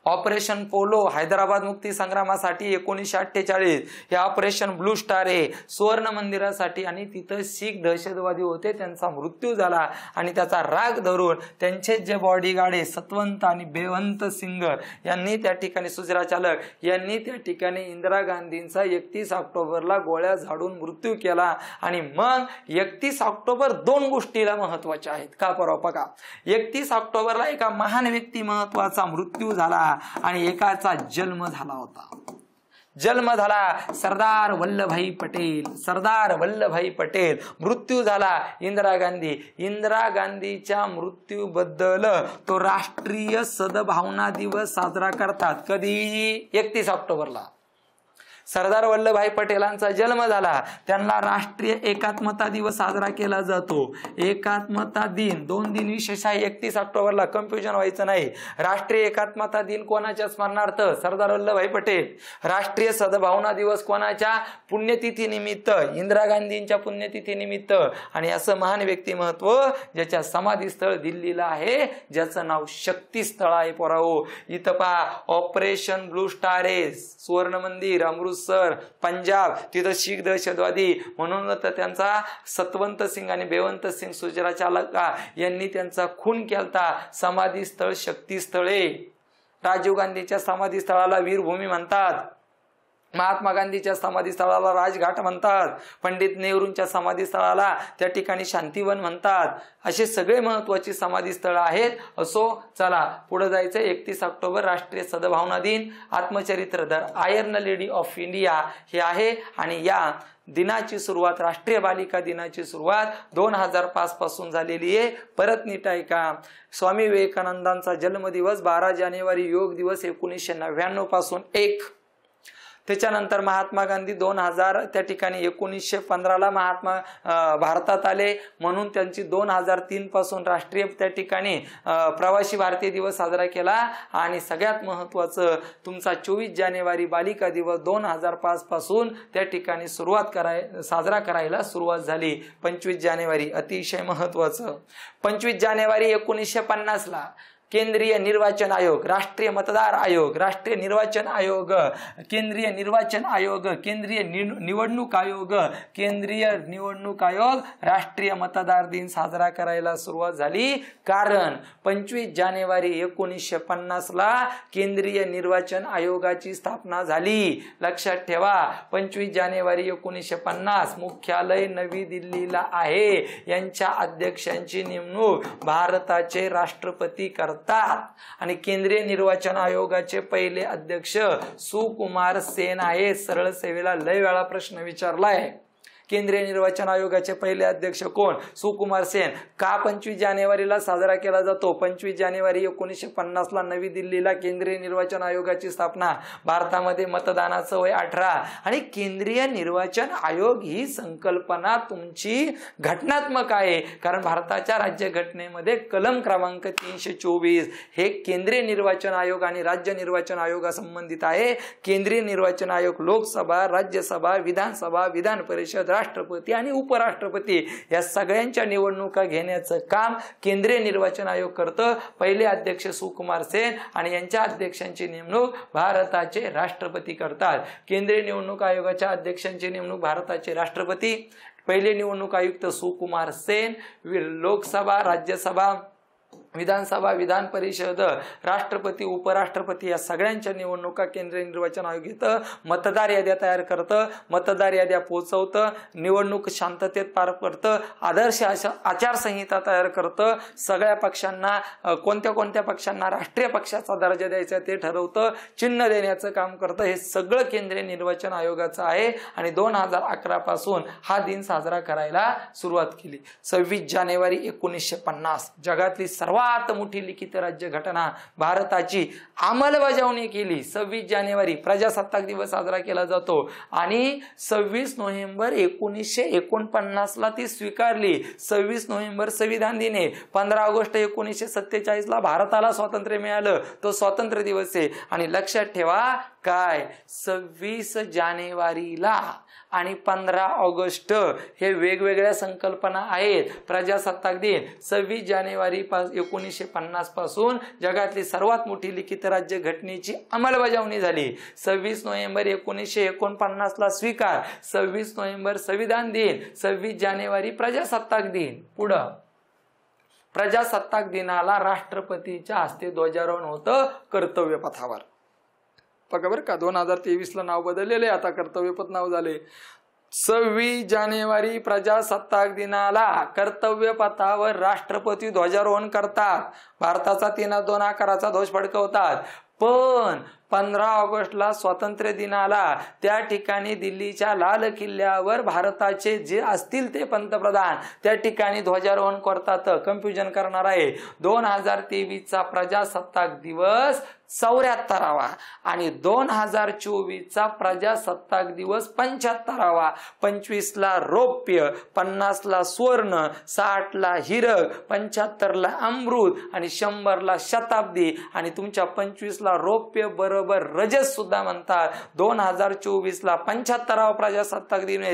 ऑपरेशन पोलो हैदराबाद मुक्ती संग्रामासाठी 1948 हे ऑपरेशन ब्लू स्टार आहे सुवर्ण मंदिरासाठी. आणि तिथं शीख दहशतवादी होते, त्यांचा मृत्यू झाला आणि त्याचा राग धरून त्यांचे जे बॉडीगार्ड आहे सतवंत आणि बेवंत सिंग यांनी त्या ठिकाणी सुजरा चालक यांनी त्या ठिकाणी इंदिरा गांधींचा 31 ऑक्टोबरला गोळ्या झाडून मृत्यू केला. आणि मग 31 ऑक्टोबर 2 गोष्टीला महत्वाच्या आहेत का परवा बघा. 31 ऑक्टोबरला एका महान व्यक्ती महत्वाचा मृत्यू झाला आणि एकाचा जन्म झाला होता. जन्म झाला सरदार वल्लभभाई पटेल. सरदार वल्लभभाई पटेल. मृत्यू झाला इंदिरा गांधी. इंदिरा गांधीच्या मृत्यूबद्दल तो राष्ट्रीय सद्भावना दिवस साजरा करतात. कधी 31 ऑक्टोबरला. सरदार वल्लभभाई पटेलांचा जन्म झाला, त्यांना राष्ट्रीय एकात्मता दिवस साजरा केला जातो. एकात्मता दिन 2 दिन विशेष आहे 31 ऑक्टोबरला, कन्फ्युजन व्हायचं नाही. राष्ट्रीय एकात्मता दिन कोणाच्या स्मरणार्थ? सरदार वल्लभभाई पटेल. राष्ट्रीय सद्भावना दिवस कोणाच्या? पुण्यतिथी निमित्त, इंदिरा गांधींच्या पुण्यतिथी निमित्त. आणि असं महान व्यक्तिमत्व ज्याच्या समाधीस्थळ दिल्लीला आहे, ज्याचं नाव शक्ती स्थळ आहे. पोराओ इथं पहा ऑपरेशन ब्लू स्टार आहे, सुवर्ण मंदिर अमृतसर अमृतसर पंजाब, तिथं शीख दहशतवादी म्हणून तर त्यांचा सतवंत सिंग आणि बेवंत सिंग सुजराचालका यांनी त्यांचा खून केलता। समाधी स्थळ शक्ती स्थळे, राजीव गांधीच्या समाधी स्थळाला वीरभूमी म्हणतात, महात्मा गांधीच्या समाधी स्थळाला राजघाट म्हणतात, पंडित नेहरूंच्या समाधी स्थळाला त्या ठिकाणी शांतिवन म्हणतात। असे सगळे महत्वाची समाधी स्थळ आहेत। असो चला पुढे जायचं। 31 ऑक्टोबर राष्ट्रीय सद्भावना दिन, आत्मचरित्र the iron lady of India हे आहे आणि या दिनाची सुरुवात, राष्ट्रीय बालिका दिनाची सुरुवात 2005 पासून झालेली आहे। परत नीट ऐका, स्वामी विवेकानंदांचा जन्मदिवस 12 जानेवारी, योग दिवस 1999 पासून 1, त्याच्यानंतर महात्मा गांधी 2000 त्या ठिकाणी 1915ला महात्मा भारतात आले म्हणून त्यांची 2003 पासून राष्ट्रीय त्या ठिकाणी प्रवासी भारतीय दिवस साजरा केला आणि सगळ्यात महत्त्वाचं तुमचा 24 जानेवारी बालिका दिवस 2005 पासून त्या ठिकाणी साजरा करायला सुरुवात झाली। 25 जानेवारी अतिशय महत्त्वाचं। 25 जानेवारी 1950 ला केंद्रीय निर्वाचन आयोग, राष्ट्रीय मतदार आयोग, राष्ट्रीय निर्वाचन आयोग, केंद्रीय निर्वाचन आयोग, केंद्रीय निवडणूक आयोग, केंद्रीय निवडणूक आयोग राष्ट्रीय मतदार दिन साजरा करायला सुरुवात झाली। कारण 25 जानेवारी 1950 ला केंद्रीय निर्वाचन आयोगाची स्थापना झाली। लक्षात ठेवा, 25 जानेवारी 1950 मुख्यालय नवी दिल्लीला आहे। यांच्या अध्यक्षांची नेमणूक भारताचे राष्ट्रपती करतात आणि केंद्रीय निर्वाचन आयोगाचे पहिले अध्यक्ष सुकुमार सेन आहे। सरळ सेवेला लय वेळा प्रश्न विचारलाय। केंद्रीय निर्वाचन आयोगाचे पहिले अध्यक्ष कोण? सुकुमार सेन। का 25 जानेवारीला साजरा केला जातो? 25 जानेवारी 1950 ला नवी दिल्लीला केंद्रीय निर्वाचन आयोगाची स्थापना, भारतामध्ये मतदानाचं वय 18 आणि केंद्रीय निर्वाचन आयोग ही संकल्पना तुमची घटनात्मक आहे। कारण भारताच्या राज्यघटनेमध्ये कलम क्रमांक 324 हे केंद्रीय निर्वाचन आयोग आणि राज्य निर्वाचन आयोगासंबंधित आहे। केंद्रीय निर्वाचन आयोग लोकसभा, राज्यसभा, विधानसभा, विधान परिषद, राष्ट्रपती आणि उपराष्ट्रपती या सगळ्यांच्या निवडणुका घेण्याचं काम केंद्रीय निर्वाचन आयोग करतं। पहिले अध्यक्ष सुकुमार सेन आणि यांच्या अध्यक्षांची नेमणूक भारताचे राष्ट्रपती करतात। केंद्रीय निवडणूक आयोगाच्या अध्यक्षांची नेमणूक भारताचे राष्ट्रपती, पहिले निवडणूक आयुक्त सुकुमार सेन, लोकसभा, राज्यसभा, विधानसभा, विधान परिषद, राष्ट्रपती, उपराष्ट्रपती या सगळ्यांच्या निवडणुका केंद्रीय निर्वाचन आयोग घेतं। मतदार याद्या तयार करतं, मतदार याद्या पोहोचवतं, निवडणूक शांततेत पार पडतं, आदर्श आचारसंहिता तयार करतं, सगळ्या पक्षांना कोणत्या कोणत्या पक्षांना राष्ट्रीय पक्षाचा दर्जा द्यायचा ते ठरवतं, चिन्ह देण्याचं काम करतं। हे सगळं केंद्रीय निर्वाचन आयोगाचं आहे आणि 2011 पासून हा दिन साजरा करायला सुरुवात केली। 26 जानेवारी 1950 जगातली सर्वात मोठी लिखित राज्यघटना भारताची अंमलबजावणी केली। 26 जानेवारी प्रजासत्ताक दिवस साजरा केला जातो आणि 26 नोव्हेंबर 1949 ला ती स्वीकारली। 26 नोव्हेंबर संविधान दिन आहे। 15 ऑगस्ट 1947 ला भारताला स्वातंत्र्य मिळालं, तो स्वातंत्र्य दिवस आहे। आणि लक्षात ठेवा काय 26 जानेवारीला आणि 15 ऑगस्ट हे वेगवेगळ्या संकल्पना आहेत। प्रजासत्ताक दिन 26 जानेवारी 1950 पासून जगातली सर्वात मोठी लिखित राज्यघटनेची अंमलबजावणी झाली। 26 नोव्हेंबर 1949 ला स्वीकार, 26 नोव्हेंबर संविधान दिन, 26 जानेवारी प्रजासत्ताक दिन। पुढं प्रजासत्ताक दिनाला राष्ट्रपतीच्या हस्ते ध्वजारोहण होतं कर्तव्य पथावर। बघा बरं का, 2023 ला नाव बदललेले, आता कर्तव्यपथ नाव झाले। 26 जानेवारी प्रजासत्ताक दिनाला कर्तव्य पथावर राष्ट्रपती ध्वजारोहण करतात, भारताचा 3-2 आकाराचा ध्वज फडकवतात। पण 15 ऑगस्टला स्वातंत्र्य दिनाला त्या ठिकाणी दिल्लीच्या लाल किल्ल्यावर भारताचे जे असतील ते पंतप्रधान त्या ठिकाणी ध्वजारोहण करतात। कन्फ्युजन करणार आहे। 2023 चा प्रजासत्ताक दिवस 74वा आणि 2024 चा प्रजासत्ताक दिवस 75वा। 25 ला रौप्य, 50 ला स्वर्ण, 60 ला हिरक, 75 ला अमृत आणि 100 ला शताब्दी आणि तुमच्या 25 ला रौप्य, बरं त्याचबरोबर रजत सुद्धा म्हणतात. 2024ला 75वा प्रजासत्ताक दिन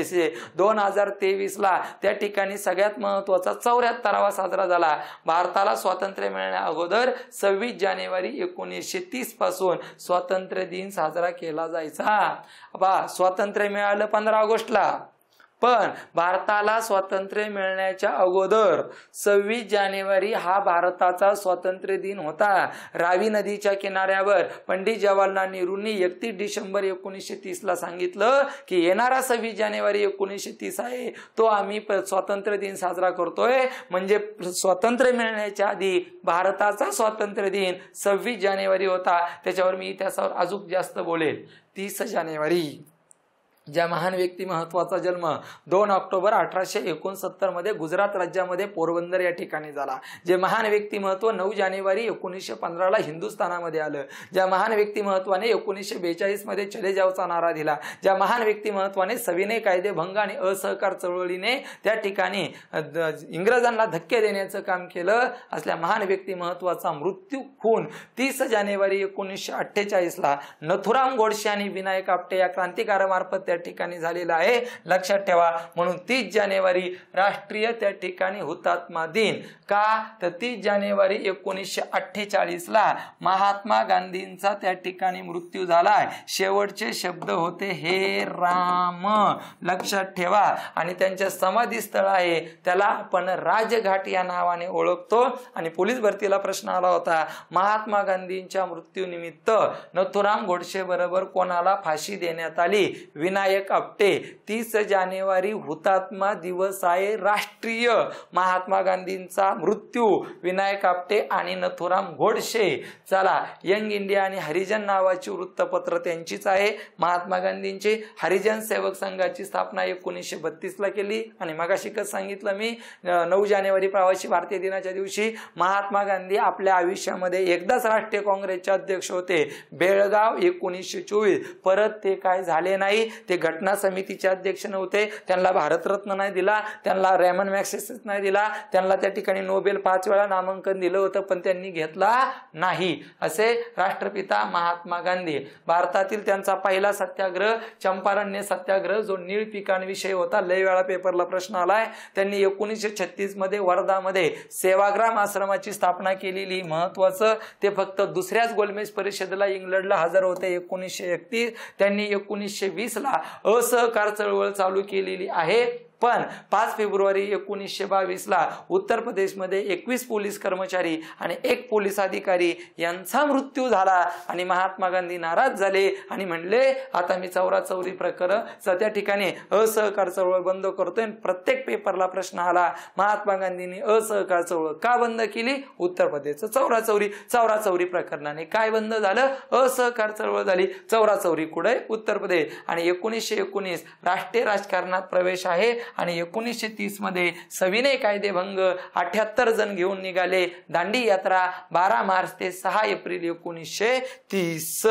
2023ला त्या ठिकाणी सगळ्यात महत्वाचा 74वा साजरा झाला. भारताला स्वातंत्र्य मिळण्या अगोदर 26 जानेवारी 1930 पासून स्वातंत्र्य दिन साजरा केला जायचा. स्वातंत्र्य मिळालं 15 ऑगस्टला, पण भारताला स्वातंत्र्य मिळण्याच्या अगोदर 26 जानेवारी हा भारताचा स्वातंत्र्य दिन होता. रावी नदीच्या किनाऱ्यावर पंडित जवाहरलाल नेहरूंनी 31 डिसेंबर 1930ला सांगितलं की येणारा 26 जानेवारी 1930 आहे तो आम्ही स्वातंत्र्य दिन साजरा करतोय. म्हणजे स्वातंत्र्य मिळण्याच्या आधी भारताचा स्वातंत्र्य दिन 26 जानेवारी होता. त्याच्यावर मी इतिहासावर अजून जास्त बोलेल. 30 जानेवारी ज्या महान व्यक्ती महत्वाचा जन्म 2 ऑक्टोबर 1869 मध्ये गुजरात राज्यामध्ये पोरबंदर या ठिकाणी झाला. जे महान व्यक्तिमत्व 9 जानेवारी 1915ला हिंदुस्थानामध्ये आलं. ज्या महान व्यक्तिमत्वाने 1942 मध्ये चले जावचा नारा दिला. ज्या महान व्यक्तिमत्वाने सविनय कायदेभंग आणि असहकार चळवळीने त्या ठिकाणी इंग्रजांना धक्के देण्याचं काम केलं, असल्या महान व्यक्तिमत्वाचा मृत्यू होऊन 30 जानेवारी 1948ला नथुराम गोडसे आणि विनायक आपटे या क्रांतिकारामार्फत ठिकाणी झालेला आहे. लक्षात ठेवा. म्हणून 30 जानेवारी राष्ट्रीय त्या ठिकाणी हुतात्मा दिन का? तर 30 जानेवारी 1948ला महात्मा गांधींचा त्या ठिकाणी मृत्यू झालाय. शेवटचे शब्द होते हे राम. लक्षात ठेवा. आणि त्यांच्या समाधी स्थळ आहे त्याला आपण राजघाट या नावाने ओळखतो. आणि पोलीस भरतीला प्रश्न आला होता महात्मा गांधींच्या मृत्यूनिमित्त नथुराम गोडसे बरोबर कोणाला फाशी देण्यात आली? विनायक आपटे. 30 जानेवारी हुतात्मा दिवस आहे राष्ट्रीय. महात्मा गांधींचा मृत्यू, विनायक आपटे आणि नथुराम गोडसे. चला, यंग इंडिया आणि हरिजन नावाची वृत्तपत्र त्यांचीच आहे. महात्मा गांधींची हरिजन सेवक संघाची स्थापना 1932ला केली. आणि मगाशी कसं सांगितलं मी 9 जानेवारी प्रवासी भारतीय दिनाच्या दिवशी महात्मा गांधी आपल्या आयुष्यामध्ये एकदाच राष्ट्रीय काँग्रेसचे अध्यक्ष होते, बेळगाव 1924. परत ते काय झाले नाही. ते घटना समितीचे अध्यक्ष नव्हते. त्यांना भारतरत्न नाही दिला, त्यांना रॅमन मॅग्सेसे नाही दिला, त्यांना त्या ठिकाणी नोबेल 5 वेळा नामांकन दिलं होतं पण त्यांनी घेतला नाही. असे राष्ट्रपिता महात्मा गांधी. भारतातील त्यांचा पहिला सत्याग्रह चंपारण्य सत्याग्रह जो नीळ पिकांविषयी होता, लय वेळा पेपरला प्रश्न आलाय. त्यांनी 1936 मध्ये वर्धामध्ये सेवाग्राम आश्रमाची स्थापना केलेली. महत्वाचं ते फक्त दुसऱ्याच गोलमेज परिषदेला इंग्लंडला हजर होते 1931. त्यांनी 1920ला असहकार चळवळ चालू केलेली आहे. पण 5 फेब्रुवारी 1922ला उत्तर प्रदेशमध्ये 21 पोलीस कर्मचारी आणि 1 पोलीस अधिकारी यांचा मृत्यू झाला. आणि महात्मा गांधी नाराज झाले आणि म्हणले आता मी चौराचौरी प्रकरण त्या ठिकाणी असहकार चळवळ बंद करतोय. प्रत्येक पेपरला प्रश्न आला महात्मा गांधींनी असहकार चळवळ का बंद केली? उत्तर प्रदेशचं चौराचौरी प्रकरणाने काय बंद झालं? असहकार चळवळ झाली. चौराचौरी कुठे? उत्तर प्रदेश. आणि 1919 राष्ट्रीय राजकारणात प्रवेश आहे. आणि 1930 मध्ये सविनय कायदेभंग 78 जण घेऊन निघाले. दांडी यात्रा 12 मार्च ते 6 एप्रिल 1930.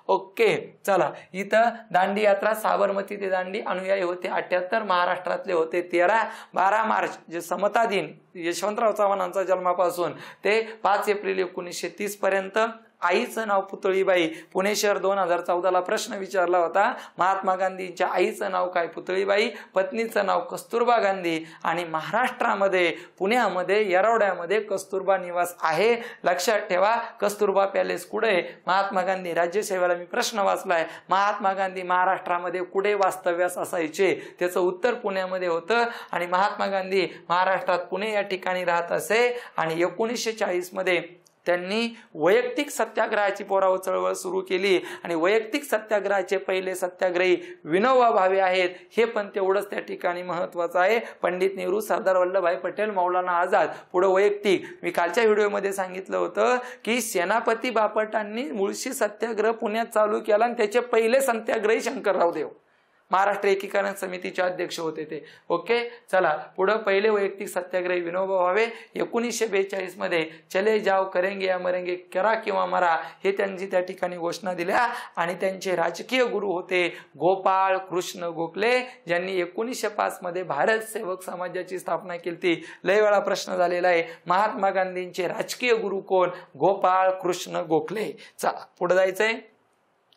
ओके, चला, इथं दांडी यात्रा साबरमती ते दांडी अनुयायी होते 78, महाराष्ट्रातले होते 13. 12 मार्च जे समता दिन यशवंतराव चव्हाणांचा जन्मापासून ते 5 एप्रिल 1930 पर्यंत. आईचं नाव पुतळीबाई. पुणे शहर 2014ला प्रश्न विचारला होता महात्मा गांधींच्या आईचं नाव काय? पुतळीबाई. पत्नीचं नाव कस्तुरबा गांधी. आणि महाराष्ट्रामध्ये पुण्यामध्ये येरवड्यामध्ये कस्तुरबा निवास आहे. लक्षात ठेवा. कस्तुरबा पॅलेस कुठे? महात्मा गांधी राज्यसेवेला मी प्रश्न वाचलाय. महात्मा गांधी महाराष्ट्रामध्ये कुठे वास्तव्यास असायचे? त्याचं उत्तर पुण्यामध्ये होतं. आणि महात्मा गांधी महाराष्ट्रात पुणे या ठिकाणी राहत असे. आणि 1940 मध्ये त्यांनी वैयक्तिक सत्याग्रहाची पोराव चळवळ सुरू केली. आणि वैयक्तिक सत्याग्रहाचे पहिले सत्याग्रही विनोबा भावे आहेत. हे पण तेवढंच त्या ठिकाणी महत्वाचं आहे. पंडित नेहरू, सरदार वल्लभभाई पटेल, मौलाना आझाद. पुढे वैयक्तिक मी कालच्या व्हिडिओमध्ये सांगितलं होतं की सेनापती बापटांनी मुळशी सत्याग्रह पुण्यात चालू केला आणि त्याचे पहिले सत्याग्रही शंकरराव देव महाराष्ट्र एकीकरण समितीचे अध्यक्ष होते ते. ओके, चला पुढे पहिले वैयक्तिक सत्याग्रही विनोबा भावे. 1942 मध्ये चले जाओ करेंगे या मरेंगे, करा किंवा मरा, हे त्यांची त्या ठिकाणी घोषणा दिल्या. आणि त्यांचे राजकीय गुरु होते गोपाळ कृष्ण गोखले, ज्यांनी 1905 मध्ये भारत सेवक समाजाची स्थापना केली. लय वेळा प्रश्न झालेला आहे महात्मा गांधींचे राजकीय गुरु कोण? गोपाळ कृष्ण गोखले. चला पुढे जायचंय.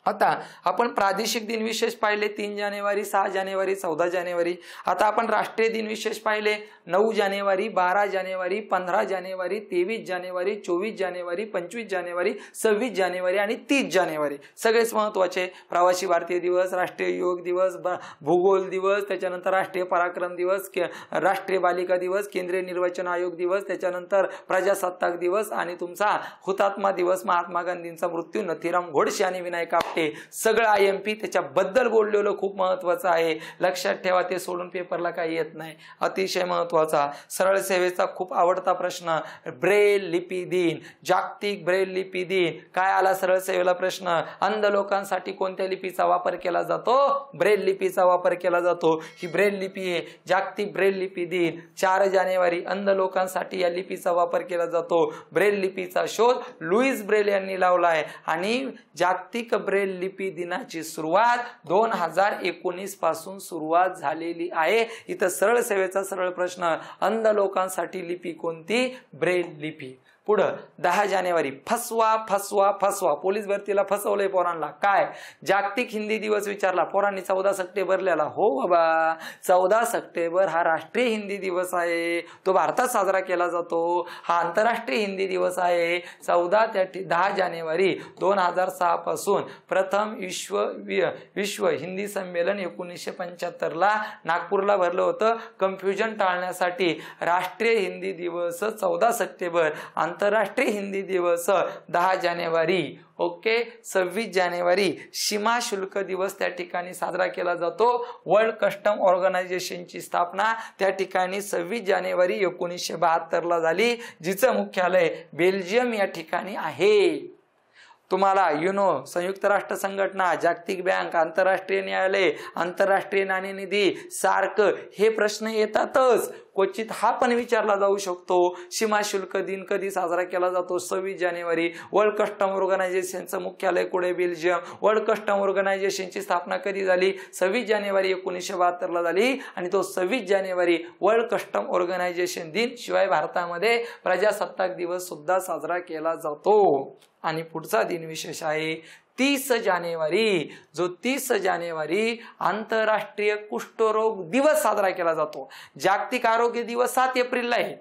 आता आपण प्रादेशिक दिन विशेष पाहिले 3 जानेवारी, 6 जानेवारी, 14 जानेवारी. आता आपण राष्ट्रीय दिन विशेष पाहिले 9 जानेवारी, 12 जानेवारी, 15 जानेवारी, 23 जानेवारी, 24 जानेवारी, 25 जानेवारी, 26 जानेवारी आणि 30 जानेवारी. सगळेच महत्त्वाचे. प्रवासी भारतीय दिवस, राष्ट्रीय योग दिवस, भूगोल दिवस, त्याच्यानंतर राष्ट्रीय पराक्रम दिवस, राष्ट्रीय बालिका दिवस, केंद्रीय निर्वाचन आयोग दिवस, त्याच्यानंतर प्रजासत्ताक दिवस आणि तुमचा हुतात्मा दिवस, महात्मा गांधींचा मृत्यू, नथीराम घोडसे आणि विनायक आपटे. सगळं IMP त्याच्याबद्दल बोललेलं खूप महत्वाचं आहे. लक्षात ठेवा, ते सोडून पेपरला काही येत नाही. अतिशय महत्वाचा. सरळ सेवेचा खूप आवडता प्रश्न, ब्रेल लिपी दिन, जागतिक ब्रेल लिपी दिन. काय आला सरळ सेवेला प्रश्न? अंध लोकांसाठी कोणत्या लिपीचा वापर केला जातो? ब्रेल लिपीचा वापर केला जातो. ही ब्रेल लिपी आहे. जागतिक ब्रेल लिपी दिन 4 जानेवारी. अंध लोकांसाठी या लिपीचा वापर केला जातो. ब्रेल लिपीचा शोध लुईस ब्रेल यांनी लावला आहे आणि जागतिक ब्रेल लिपी दिनाची सुरुवात 2019 पासून सुरुवात झालेली आहे. इथं सरळ सेवेचा सरळ प्रश्न, अंध लोकांसाठी लिपी कोणती? ब्रेल लिपी. पुढं 10 जानेवारी, फसवा फसवा फसवा. पोलीस भरतीला फसवलंय पोरांना. काय? जागतिक हिंदी दिवस विचारला. पोरांनी 14 सप्टेंबर लिहिला. हो बाबा, 14 सप्टेंबर हा राष्ट्रीय हिंदी दिवस आहे. तो भारतात साजरा केला जातो. हा आंतरराष्ट्रीय हिंदी दिवस आहे. 10 जानेवारी 2006 पासून प्रथम विश्व हिंदी संमेलन 1975 ला नागपूरला भरलं होतं. कन्फ्युजन टाळण्यासाठी राष्ट्रीय हिंदी दिवस 14 सप्टेंबर, आंतरराष्ट्रीय हिंदी दिवस 10 जानेवारी. ओके. 26 जानेवारी सीमा शुल्क दिवस त्या ठिकाणी साजरा केला जातो. वर्ल्ड कस्टम ऑर्गनायझेशनची स्थापना त्या ठिकाणी 26 जानेवारी 1972 ला झाली, जिचं मुख्यालय बेल्जियम या ठिकाणी आहे. तुम्हाला युनो, संयुक्त राष्ट्र संघटना, जागतिक बँक, आंतरराष्ट्रीय न्यायालय, आंतरराष्ट्रीय नाणेनिधी, सार्क हे प्रश्न येतातच. क्वचित हा पण विचारला जाऊ शकतो. सीमा शुल्क दिन कधी साजरा केला जातो? 26 जानेवारी. वर्ल्ड कस्टम ऑर्गनायझेशनचं मुख्यालय कुठे? बेल्जियम. वर्ल्ड कस्टम ऑर्गनायझेशनची स्थापना कधी झाली? 26 जानेवारी 1972 ला झाली आणि तो 26 जानेवारी वर्ल्ड कस्टम ऑर्गनायझेशन दिन. शिवाय भारतामध्ये प्रजासत्ताक दिवस सुद्धा साजरा केला जातो. आणि पुढचा दिन विशेष आहे 30 जानेवारी. जो 30 जानेवारी आंतरराष्ट्रीय कुष्ठरोग दिवस साजरा केला जातो. जागतिक आरोग्य दिवस 7 एप्रिलला आहे.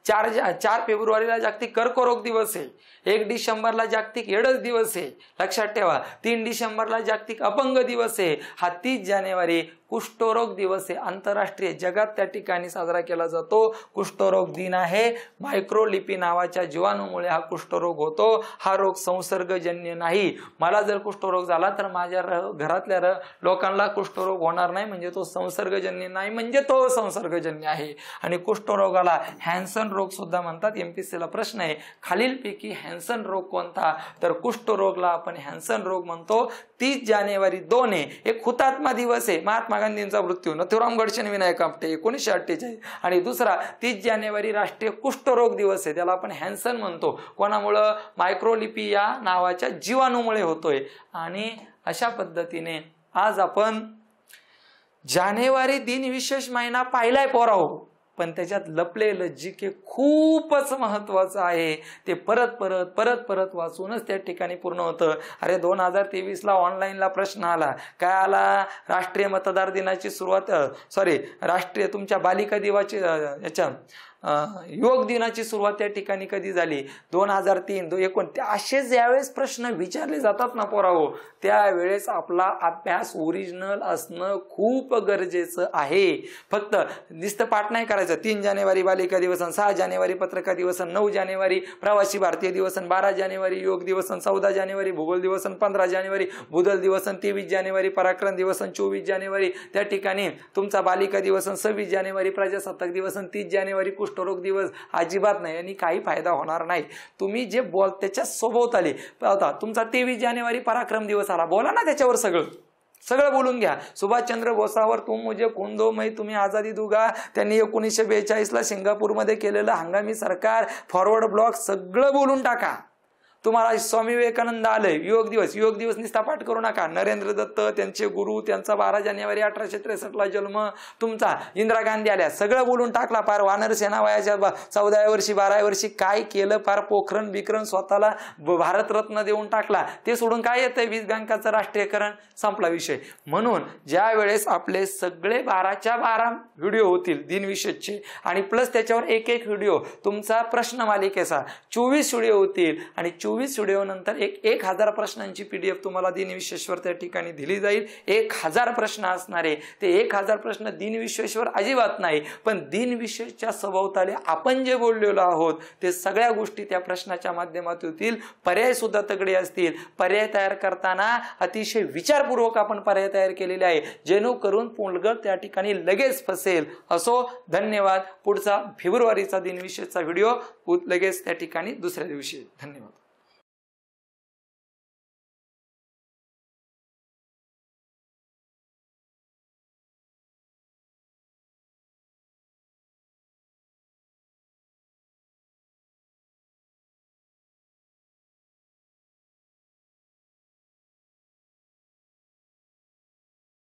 4 फेब्रुवारीला जागतिक कर्करोग दिवस आहे. 1 डिसेंबरला जागतिक एड्स दिवस आहे. लक्षात ठेवा. 3 डिसेंबरला जागतिक अपंग दिवस आहे. हा 30 जानेवारी कुष्ठरोग दिवस आहे. आंतरराष्ट्रीय जगात त्या ठिकाणी साजरा केला जातो. कुष्ठरोग दिन आहे. मायक्रोलिपी नावाच्या जीवाणूमुळे हा कुष्ठरोग होतो. हा रोग संसर्गजन्य नाही. मला जर कुष्ठरोग झाला तर माझ्या घरातल्या लोकांना कुष्ठरोग होणार नाही, म्हणजे तो संसर्गजन्य नाही, म्हणजे तो संसर्गजन्य आहे. आणि कुष्ठरोगाला हॅन्सन रोग सुद्धा म्हणतात. MPSCला प्रश्न आहे, खालीलपैकी हॅन्सन रोग कोणता? तर कुष्ठरोगला आपण हॅन्सन रोग म्हणतो. 30 जानेवारी 2 आहे. एक हुतात्मा दिवस आहे. महात्मा गांधींचा मृत्यू, नथुराम घोडसे आणि विनायक आपटे 1948. आणि दुसरा 30 जानेवारी राष्ट्रीय कुष्ठरोग दिवस आहे. त्याला आपण हॅन्सन म्हणतो. कोणामुळं? मायक्रोलिपी या नावाच्या जीवाणूमुळे होतोय. आणि अशा पद्धतीने आज आपण जानेवारी दिन विशेष महिना पाहिलाय पोराओ, पण त्याच्यात लपलेलं GK खूपच महत्वाचं आहे. ते परत वाचूनच त्या ठिकाणी पूर्ण होतं. अरे 2023 ला ऑनलाईनला प्रश्न आला. काय आला? राष्ट्रीय मतदार दिनाची सुरुवात, राष्ट्रीय तुमच्या बालिका दिनाची योग दिनाची सुरुवात त्या ठिकाणी कधी झाली? 2003 असे ज्यावेळेस प्रश्न विचारले जातात ना पोराओ, त्यावेळेस आपला अभ्यास ओरिजिनल असणं खूप गरजेचं आहे. फक्त नुसतं पाठ नाही करायचं. 3 जानेवारी बालिका दिवस, 6 जानेवारी पत्रकार दिवस, 9 जानेवारी प्रवासी भारतीय दिवस, 12 जानेवारी योग दिवस, 14 जानेवारी भूगोल दिवस, 15 जानेवारी भूदल दिवस, 23 जानेवारी पराक्रम दिवस, 24 जानेवारी त्या ठिकाणी तुमचा बालिका दिवस, 26 जानेवारी प्रजासत्ताक दिवस, 30 जानेवारी कुष्ठरोग दिवस. अजिबात नाही, आणि काही फायदा होणार नाही. तुम्ही जे बोल त्याच्या सोबत तुमचा 23 जानेवारी पराक्रम दिवस आला, बोला ना त्याच्यावर सगळं बोलून घ्या. सुभाषचंद्र बोसावर तुम मुझे खून दो मैं तुम्ही आजादी दूंगा, त्यांनी 1942 ला सिंगापूरमध्ये केलेलं हंगामी सरकार, फॉरवर्ड ब्लॉक सगळं बोलून टाका. तुम्हाला स्वामी विवेकानंद आले योग दिवस निस्ता पाठ करू नका. नरेंद्र दत्त त्यांचे गुरु, त्यांचा 12 जानेवारी 1863 जन्म, तुमचा इंदिरा गांधी आल्या, सगळं बोलून टाकला. पार वानर सेना वयाच्या 14व्या वर्षी 12व्या वर्षी काय केलं, पार पोखरण बिकरण स्वतःला भारतरत्न देऊन टाकला. ते सोडून काय येतंय, वीज बँकाचं राष्ट्रीयकरण, संपला विषय. म्हणून ज्या वेळेस आपले सगळे 12च्या 12 व्हिडिओ होतील दिनविशेषचे आणि प्लस त्याच्यावर एक व्हिडिओ तुमचा प्रश्न मालिकेचा 24 व्हिडिओ होतील आणि 24 व्हिडिओ नंतर 1000 प्रश्नांची PDF तुम्हाला दिनविशेषवर त्या ठिकाणी दिली जाईल. 1000 प्रश्न असणारे ते 1000 प्रश्न दिनविशेषवर अजिबात नाही, पण दिनविशेषच्या सभोवताली आपण जे बोललेलो आहोत ते सगळ्या गोष्टी त्या प्रश्नाच्या माध्यमातून होतील. पर्याय सुद्धा तगडे असतील. पर्याय तयार करताना अतिशय विचारपूर्वक आपण पर्याय तयार केलेले आहे, जेणेकरून पोलगड त्या ठिकाणी लगेच फसेल. असो, धन्यवाद. पुढचा फेब्रुवारीचा दिनविशेषचा व्हिडिओ लगेच त्या ठिकाणी दुसऱ्या दिवशी. धन्यवाद.